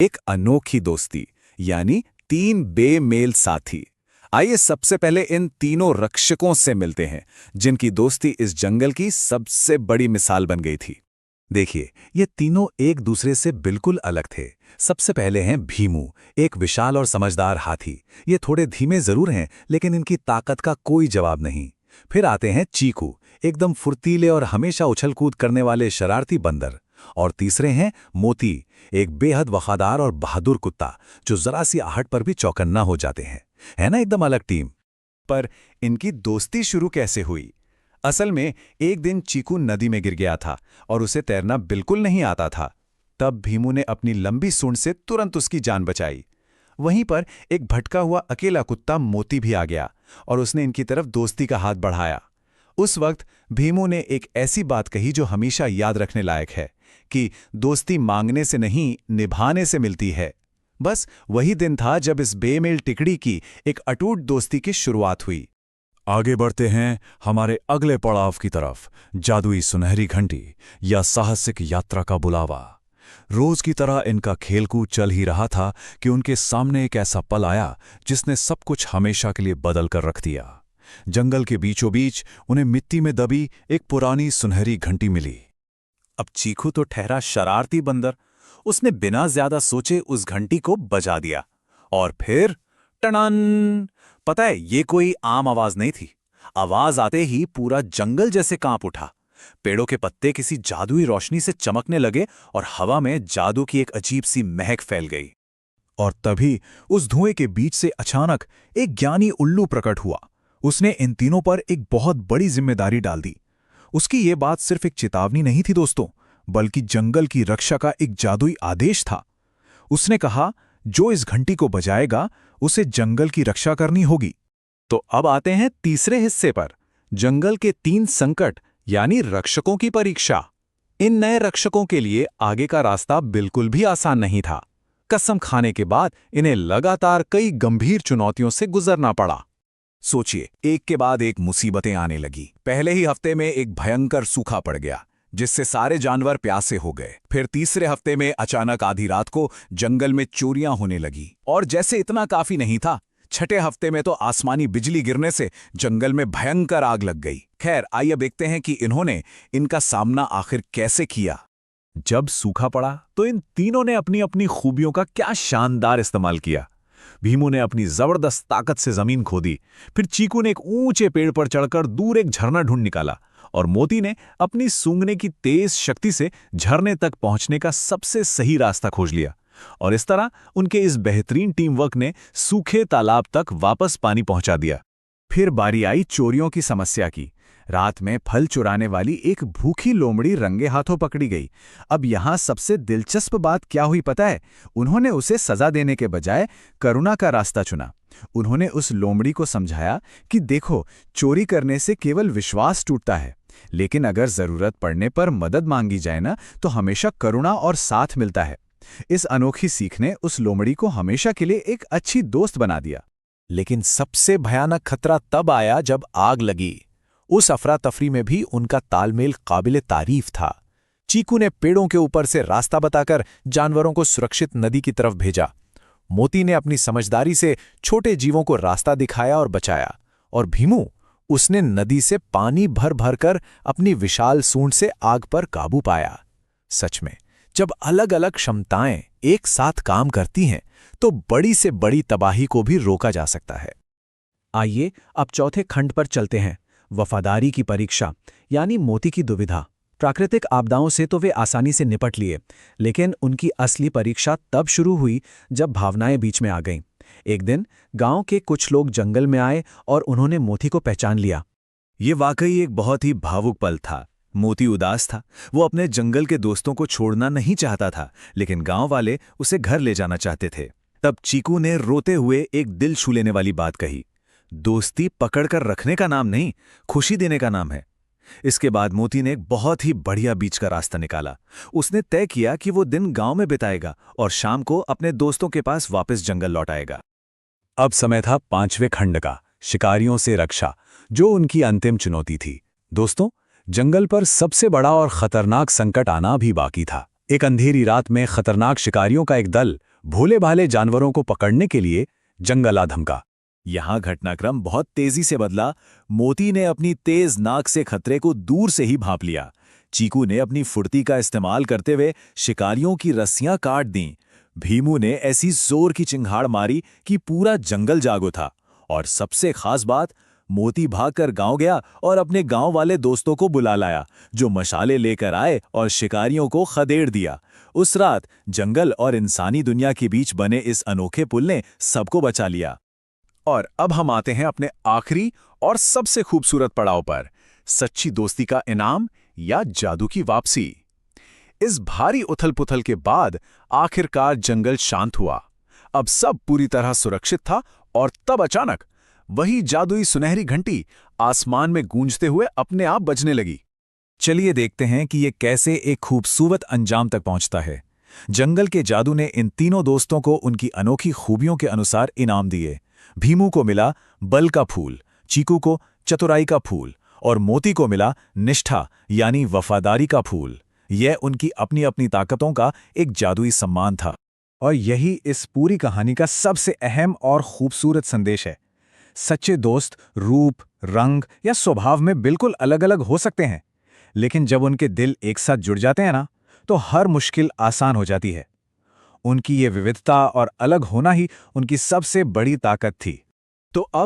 एक अनोखी दोस्ती, यानी तीन बेमेल साथी। आइए सबसे पहले इन तीनों रक्षकों से मिलते हैं, जिनकी दोस्ती इस जंगल की सबसे बड़ी मिसाल बन गई थी। देखिए, ये तीनों एक दूसरे से बिल्कुल अलग थे। सबसे पहले हैं भीमू, एक विशाल और समझदार हाथी। ये थोड़े धीमे जरूर हैं, लेकिन इनकी ताकत का कोई जवाब नहीं। फिर आते हैं चीकू, एकदम फुर्तीले और हमेशा उछल कूद करने वाले शरारती बंदर। और तीसरे हैं मोती, एक बेहद वफादार और बहादुर कुत्ता, जो जरा सी आहट पर भी चौकन्ना हो जाते हैं। है ना, एकदम अलग टीम। पर इनकी दोस्ती शुरू कैसे हुई? असल में एक दिन चीकू नदी में गिर गया था और उसे तैरना बिल्कुल नहीं आता था। तब भीमू ने अपनी लंबी सूंड से तुरंत उसकी जान बचाई। वहीं पर एक भटका हुआ अकेला कुत्ता मोती भी आ गया और उसने इनकी तरफ दोस्ती का हाथ बढ़ाया। उस वक्त भीमू ने एक ऐसी बात कही जो हमेशा याद रखने लायक है, कि दोस्ती मांगने से नहीं, निभाने से मिलती है। बस वही दिन था जब इस बेमेल टिकड़ी की एक अटूट दोस्ती की शुरुआत हुई। आगे बढ़ते हैं हमारे अगले पड़ाव की तरफ, जादुई सुनहरी घंटी या साहसिक यात्रा का बुलावा। रोज की तरह इनका खेलकूद चल ही रहा था कि उनके सामने एक ऐसा पल आया जिसने सब कुछ हमेशा के लिए बदल कर रख दिया। जंगल के बीचों बीच उन्हें मिट्टी में दबी एक पुरानी सुनहरी घंटी मिली। अब चीकू तो ठहरा शरारती बंदर, उसने बिना ज्यादा सोचे उस घंटी को बजा दिया। और फिर टनन! पता है, ये कोई आम आवाज नहीं थी। आवाज आते ही पूरा जंगल जैसे कांप उठा। पेड़ों के पत्ते किसी जादुई रोशनी से चमकने लगे और हवा में जादू की एक अजीब सी महक फैल गई। और तभी उस धुएं के बीच से अचानक एक ज्ञानी उल्लू प्रकट हुआ। उसने इन तीनों पर एक बहुत बड़ी जिम्मेदारी डाल दी। उसकी ये बात सिर्फ एक चेतावनी नहीं थी दोस्तों, बल्कि जंगल की रक्षा का एक जादुई आदेश था। उसने कहा, जो इस घंटी को बजाएगा उसे जंगल की रक्षा करनी होगी। तो अब आते हैं तीसरे हिस्से पर, जंगल के तीन संकट यानी रक्षकों की परीक्षा। इन नए रक्षकों के लिए आगे का रास्ता बिल्कुल भी आसान नहीं था। कसम खाने के बाद इन्हें लगातार कई गंभीर चुनौतियों से गुजरना पड़ा। सोचिए, एक के बाद एक मुसीबतें आने लगी। पहले ही हफ्ते में एक भयंकर सूखा पड़ गया, जिससे सारे जानवर प्यासे हो गए। फिर तीसरे हफ्ते में अचानक आधी रात को जंगल में चोरियां होने लगी। और जैसे इतना काफी नहीं था, छठे हफ्ते में तो आसमानी बिजली गिरने से जंगल में भयंकर आग लग गई। खैर, आइए देखते हैं कि इन्होंने इनका सामना आखिर कैसे किया। जब सूखा पड़ा तो इन तीनों ने अपनी अपनी खूबियों का क्या शानदार इस्तेमाल किया। भीमू ने अपनी जबरदस्त ताकत से जमीन खोदी। फिर चीकू ने एक ऊंचे पेड़ पर चढ़कर दूर एक झरना ढूंढ निकाला। और मोती ने अपनी सूंघने की तेज शक्ति से झरने तक पहुंचने का सबसे सही रास्ता खोज लिया। और इस तरह उनके इस बेहतरीन टीम वर्क ने सूखे तालाब तक वापस पानी पहुंचा दिया। फिर बारी आई चोरियों की समस्या की। रात में फल चुराने वाली एक भूखी लोमड़ी रंगे हाथों पकड़ी गई। अब यहां सबसे दिलचस्प बात क्या हुई पता है? उन्होंने उसे सजा देने के बजाय करुणा का रास्ता चुना। उन्होंने उस लोमड़ी को समझाया कि देखो, चोरी करने से केवल विश्वास टूटता है, लेकिन अगर जरूरत पड़ने पर मदद मांगी जाए ना, तो हमेशा करुणा और साथ मिलता है। इस अनोखी सीख ने उस लोमड़ी को हमेशा के लिए एक अच्छी दोस्त बना दिया। लेकिन सबसे भयानक खतरा तब आया जब आग लगी। उस अफरा तफरी में भी उनका तालमेल काबिले तारीफ था। चीकू ने पेड़ों के ऊपर से रास्ता बताकर जानवरों को सुरक्षित नदी की तरफ भेजा। मोती ने अपनी समझदारी से छोटे जीवों को रास्ता दिखाया और बचाया। और भीमू, उसने नदी से पानी भर भर कर अपनी विशाल सूंड से आग पर काबू पाया। सच में, जब अलग अलग क्षमताएं एक साथ काम करती हैं, तो बड़ी से बड़ी तबाही को भी रोका जा सकता है। आइए अब चौथे खंड पर चलते हैं, वफादारी की परीक्षा यानी मोती की दुविधा। प्राकृतिक आपदाओं से तो वे आसानी से निपट लिए, लेकिन उनकी असली परीक्षा तब शुरू हुई जब भावनाएं बीच में आ गईं। एक दिन गांव के कुछ लोग जंगल में आए और उन्होंने मोती को पहचान लिया। ये वाकई एक बहुत ही भावुक पल था। मोती उदास था। वो अपने जंगल के दोस्तों को छोड़ना नहीं चाहता था, लेकिन गांव वाले उसे घर ले जाना चाहते थे। तब चीकू ने रोते हुए एक दिल छू लेने वाली बात कही, दोस्ती पकड़कर रखने का नाम नहीं, खुशी देने का नाम है। इसके बाद मोती ने एक बहुत ही बढ़िया बीच का रास्ता निकाला। उसने तय किया कि वो दिन गांव में बिताएगा और शाम को अपने दोस्तों के पास वापस जंगल लौट आएगा। अब समय था पांचवें खंड का, शिकारियों से रक्षा, जो उनकी अंतिम चुनौती थी। दोस्तों, जंगल पर सबसे बड़ा और खतरनाक संकट आना भी बाकी था। एक अंधेरी रात में खतरनाक शिकारियों का एक दल भोले भाले जानवरों को पकड़ने के लिए जंगल आ धमका। यहां घटनाक्रम बहुत तेजी से बदला। मोती ने अपनी तेज नाक से खतरे को दूर से ही भांप लिया। चीकू ने अपनी फुर्ती का इस्तेमाल करते हुए शिकारियों की रस्सियां काट दीं। भीमू ने ऐसी जोर की चिंगाड़ मारी कि पूरा जंगल जाग उठा। और सबसे खास बात, मोती भागकर गांव गया और अपने गांव वाले दोस्तों को बुला लाया, जो मशाले लेकर आए और शिकारियों को खदेड़ दिया। उस रात जंगल और इंसानी दुनिया के बीच बने इस अनोखे पुल ने सबको बचा लिया। और अब हम आते हैं अपने आखिरी और सबसे खूबसूरत पड़ाव पर, सच्ची दोस्ती का इनाम या जादू की वापसी। इस भारी उथल-पुथल के बाद आखिरकार जंगल शांत हुआ। अब सब पूरी तरह सुरक्षित था और तब अचानक वही जादुई सुनहरी घंटी आसमान में गूंजते हुए अपने आप बजने लगी। चलिए देखते हैं कि ये कैसे एक खूबसूरत अंजाम तक पहुंचता है। जंगल के जादू ने इन तीनों दोस्तों को उनकी अनोखी खूबियों के अनुसार इनाम दिए। भीमू को मिला बल का फूल, चीकू को चतुराई का फूल और मोती को मिला निष्ठा यानी वफादारी का फूल। यह उनकी अपनी अपनी ताकतों का एक जादुई सम्मान था। और यही इस पूरी कहानी का सबसे अहम और खूबसूरत संदेश है। सच्चे दोस्त रूप, रंग या स्वभाव में बिल्कुल अलग-अलग हो सकते हैं, लेकिन जब उनके दिल एक साथ जुड़ जाते हैं ना, तो हर मुश्किल आसान हो जाती है। उनकी ये विविधता और अलग होना ही उनकी सबसे बड़ी ताकत थी। तो अब